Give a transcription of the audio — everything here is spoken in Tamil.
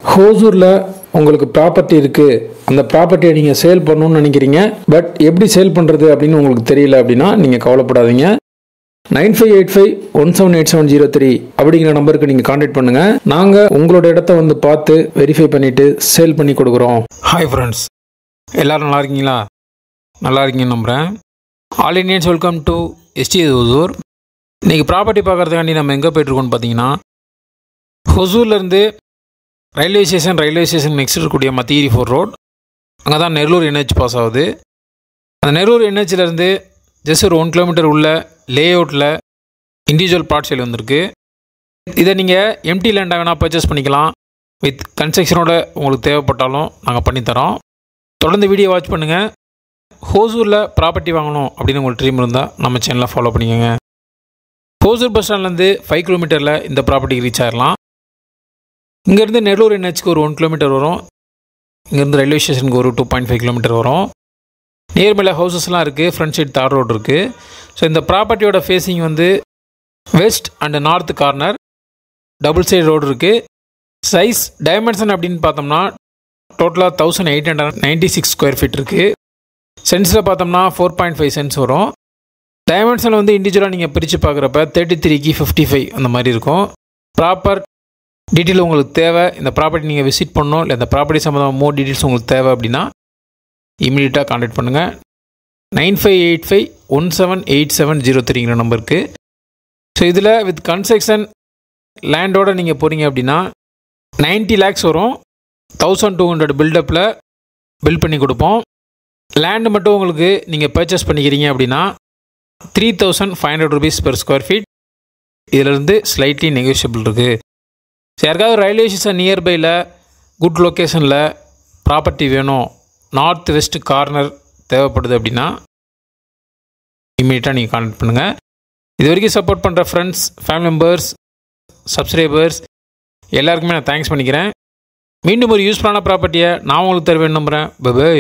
ஹோசூரில் உங்களுக்கு ப்ராப்பர்ட்டி இருக்குது, அந்த ப்ராப்பர்ட்டியை நீங்கள் சேல் பண்ணணும்னு நினைக்கிறீங்க, பட் எப்படி சேல் பண்ணுறது அப்படின்னு உங்களுக்கு தெரியல அப்படின்னா நீங்கள் கவலைப்படாதீங்க. 9585178703 அப்படிங்கிற நம்பருக்கு நீங்கள் கான்டாக்ட் பண்ணுங்கள். நாங்கள் உங்களோட இடத்த வந்து பார்த்து வெரிஃபை பண்ணிவிட்டு சேல் பண்ணி கொடுக்குறோம். ஹாய் ஃப்ரெண்ட்ஸ், எல்லோரும் நல்லா இருக்கீங்களா? நல்லா இருக்கீங்கன்னு நம்புகிறேன். All Indians welcome to SD Hosur. இன்றைக்கி ப்ராப்பர்ட்டி பார்க்குறதுக்காண்டி நம்ம எங்கே போய்ட்டுருக்கோம்னு பார்த்தீங்கன்னா, ஹொசூர்லேருந்து ரயில்வே ஸ்டேஷன் நெக்ஸ்ட் இருக்கக்கூடிய மத்திகிரி 4 ரோட், அங்கே தான் நெல்லூர் NH பாஸ் ஆகுது. அந்த நெல்லூர் NHலேருந்து ஜஸ்ட் ஒரு 1 கிலோமீட்டர் உள்ள லே அவுட்டில் இண்டிவிஜுவல் பிளாட் சேல் வந்திருக்கு. இதை நீங்கள் எம்டி லேண்டாக வேணால் பர்ச்சேஸ் பண்ணிக்கலாம். வித் கன்ஸ்ட்ரக்ஷனோட உங்களுக்கு தேவைப்பட்டாலும் நாங்கள் பண்ணித்தரோம். தொடர்ந்து வீடியோ வாட்ச் பண்ணுங்கள். ஹோசூரில் ப்ராப்பர்ட்டி வாங்கணும் அப்படின்னு உங்களுக்கு ட்ரீம் இருந்தால் நம்ம சேனலை ஃபாலோ பண்ணிக்கோங்க. ஹோசூர் பஸ் ஸ்டாண்ட்லேருந்து 5 கிலோமீட்டரில் இந்த ப்ராப்பர்ட்டிக்கு ரீச் ஆகிடலாம். இங்கேருந்து நெல்லூர் NHக்கு ஒரு 1 கிலோமீட்டர் வரும். இங்கேருந்து ரயில்வே ஸ்டேஷனுக்கு ஒரு 2.5 கிலோமீட்டர் வரும். நியர்பைல ஹவுசஸ்லாம் இருக்குது. ஃப்ரண்ட் சைடு தார் ரோடு இருக்குது. ஸோ இந்த ப்ராப்பர்ட்டியோட ஃபேஸிங் வந்து west and north corner, double side road இருக்குது. சைஸ் டைமென்ஷன் அப்படின்னு பார்த்தோம்னா டோட்டலாக 1896 ஸ்கொயர் ஃபீட் இருக்குது. சென்ஸில் பார்த்தோம்னா 4.5 சென்ஸ் வரும். டைமென்ஷன் வந்து இண்டிவிஜுவலாக நீங்கள் பிரித்து பார்க்குறப்ப 33க்கு 55 அந்த மாதிரி இருக்கும். ப்ராப்பர் டீட்டெயில் உங்களுக்கு தேவை, இந்த ப்ராப்பர்ட்டி நீங்கள் விசிட் பண்ணணும், இல்லை இந்த ப்ராப்பர்ட்டி சம்மந்தமாக மோர் டீட்டெயில்ஸ் உங்களுக்கு தேவை அப்படின்னா இமீடியட்டாக கான்டாக்ட் பண்ணுங்கள். 9585178703 நம்பருக்கு. ஸோ இதில் வித் கன்ஸ்ட்ரக்ஷன் லேண்டோடு நீங்கள் போகிறீங்க அப்படின்னா 90 lakhs வரும். 1200 பில்டப்பில் பில்ட் பண்ணி கொடுப்போம். லேண்டு மட்டும் உங்களுக்கு நீங்கள் பர்ச்சேஸ் பண்ணிக்கிறீங்க அப்படின்னா 3500 rupees per ஸ்கொயர் ஃபீட். இதிலிருந்து ஸ்லைட்லி நெகோஷியபிள் இருக்குது. ஸோ யாருக்காவது ரயில்வே ஸ்டேஷன் நியர்பையில் குட் லொக்கேஷனில் ப்ராப்பர்ட்டி வேணும், நார்த் வெஸ்ட் கார்னர் தேவைப்படுது அப்படின்னா இமீடியட்டாக நீங்கள் கான்டாக்ட் பண்ணுங்கள். இது வரைக்கும் சப்போர்ட் பண்ணுற ஃப்ரெண்ட்ஸ், ஃபேமிலி மெம்பர்ஸ், சப்ஸ்கிரைபர்ஸ் எல்லாருக்குமே நான் தேங்க்ஸ் பண்ணிக்கிறேன். மீண்டும் ஒரு யூஸ்ஃபுல்லான ப்ராப்பர்ட்டியை நான் உங்களுக்கு தருவேன் நம்புகிறேன். பை.